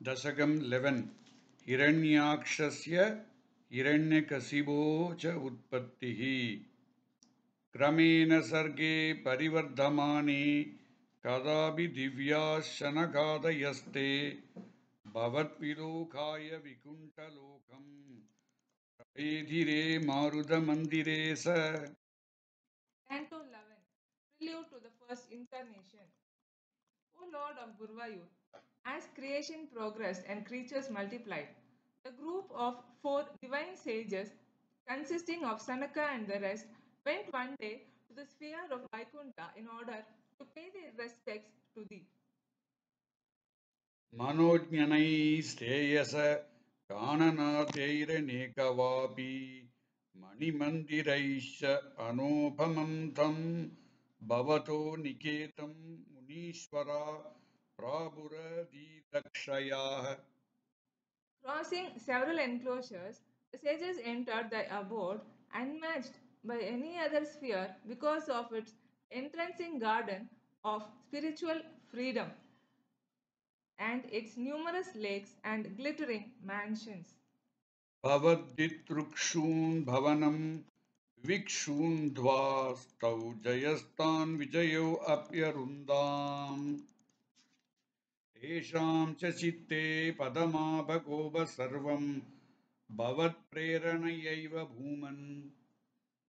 दशकम् 11 हिरण्याक्षस्य हिरण्यकशिपो च उत्पत्तिः क्रमेण सर्गे परिवर्धमाने कदापि दिव्याः शनकादयस्ते भवद्विलोकाय विकुण्ठलोकम् प्रपेधिरे मारुतमन्दिरे स Canto 11, Prelude to the First Incarnation. O Lord of Gurvayur, as creation progressed and creatures multiplied, the group of four divine sages, consisting of Sanaka and the rest, went one day to the sphere of Vaikuntha in order to pay their respects to thee. मनोज्ञनैस्तेयस काननाथैरनेकवापि मणिमन्दिरैश्च अनोपमं तं भवतो निकेतं मुनीश्वरा प्रापुरदीदक्षयाः Crossing several enclosures, the sages entered the abode unmatched by any other sphere because of its entrancing garden of spiritual freedom and its numerous lakes and glittering mansions. भवद्दितृक्षून् भवनं विक्षून्द्वास्तौ जयस्तान् विजयो अप्यरुन्दाम् येषां च चित्ते पदमाभगोप सर्वं भवत्प्रेरणयैव भूमन्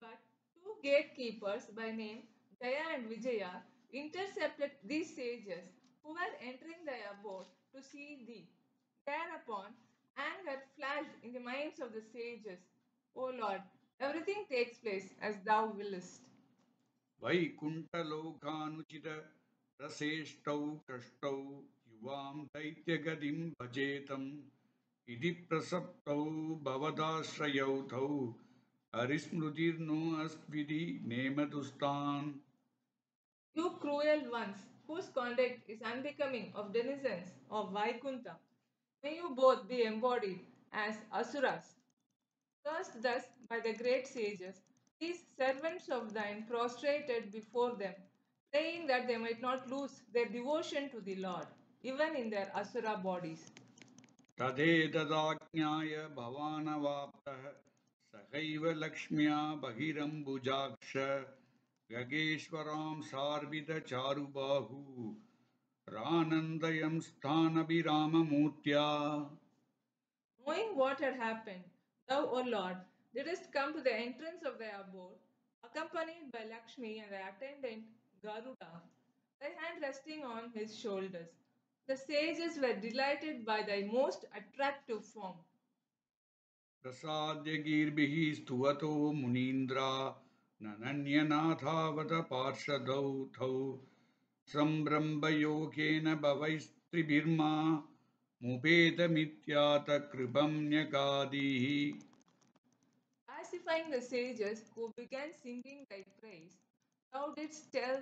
But two gatekeepers by name Jaya and Vijaya intercepted these sages who were entering the abode to see thee. Thereupon, anger flashed in the minds of the sages. O Lord, everything takes place as thou willest. वैकुण्ठलोकानुचित रसेष्टौ कष्टौ युवां दैत्यगतिं भजेतम् इति प्रसप्तौ भवदाश्रयौ तौ हरिस्मृतिर्नो अस्त्विति नेमदुस्तान् You cruel ones, whose conduct is unbecoming of denizens of Vaikuntha, may you both be embodied as asuras. Cursed thus by the great sages, these servants of thine prostrated before them, praying that they might not lose their devotion to the Lord, even in their asura bodies. तदेतदाज्ञाय भवानवाप्तः सहैव लक्ष्म्या बहिरम्बुजाक्ष गगेश्वरां सार्वितचारुबाहू रानन्दयं स्थानभिराममूर्त्या Knowing what had happened, thou, O Lord, didst come to the entrance of thy abode, accompanied by Lakshmi and thy attendant Garuda, thy hand resting on his shoulders. The sages were delighted by thy most attractive form. प्रसाद्य गीर्भिः स्तुवतो मुनीन्द्रा ननन्यनाथावत पार्षदौ थौ सम्भ्रम्भयोगेन भवैस्त्रिभिर्मा मुपेतमित्यातकृपं न्यगादिः Pacifying the sages who began singing thy praise, thou didst tell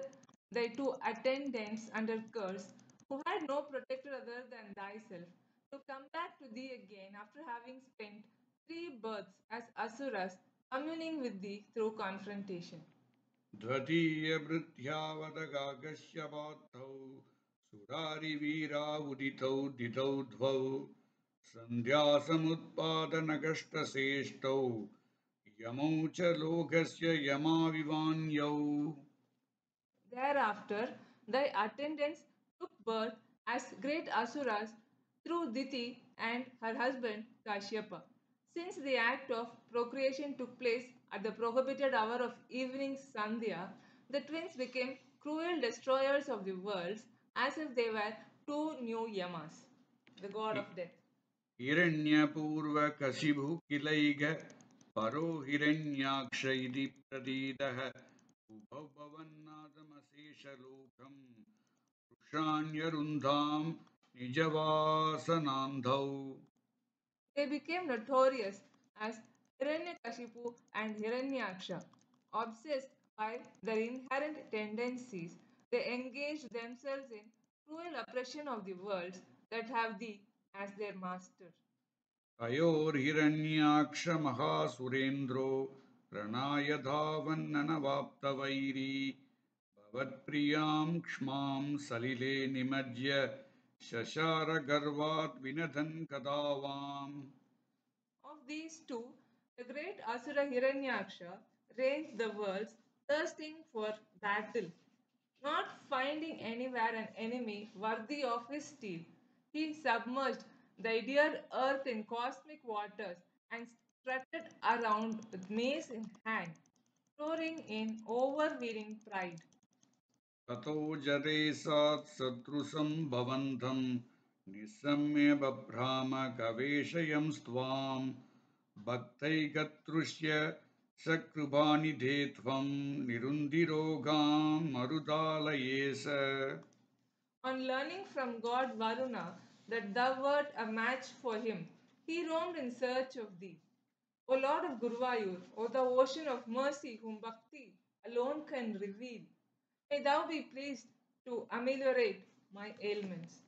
thy two attendants under curse, who had no protector other than thyself, to come back to thee again after having spent three births as asuras, communing with thee through confrontation. द्वितीयभृत्यावदगागस्य पार्थौ सुरारिवीरा उदितौ दितौ द्वौ सन्ध्यासमुत्पादनकष्टसेष्टौ यमौ च लोकस्य यमाविवान्यौ Thereafter, thy attendants took birth as great asuras through Diti and her husband Kashyapa. Since the act of procreation took place at the prohibited hour of evening Sandhya, the twins became cruel destroyers of the worlds as if they were two new Yamas, the god of death. हिरण्यपूर्वकशिभुः किलैघ परो हिरण्याक्ष इति प्रतीतः उभौ भवन्नाथमशेषलोकम् वृषाण्यरुन्धां निजवासनान्धौ They became notorious as Hiranyakashipu and Hiranyaksha. Obsessed by their inherent tendencies, they engaged themselves in cruel oppression of the worlds that have thee as their master. तयोर्हिरण्याक्षमहासुरेन्द्रो रणाय धावन्ननवाप्तवैरी भवत्प्रियां क्ष्मां सलिले निमज्य शशारगर्वात् विनधन् कदावाम्. Of these two, the great Asura Hiranyaksha ranged the worlds, thirsting for battle. Not finding anywhere an enemy worthy of his steel, he submerged the dear earth in cosmic waters and strutted around with mace in hand, roaring in overweening pride. ततो जरेसात् शत्रुसम्भवन्तं निस्सम्य बभ्राम गवेषयं स्वाम् भक्तैकतृष्य सकृभानिधे त्वं निरुन्दिरोगां मरुदालयेश. On learning from god Varuna that thou wert a match for him, he roamed in search of thee. O Lord of Guruvayur, O the ocean of mercy whom Bhakti alone can reveal, may thou be pleased to ameliorate my ailments.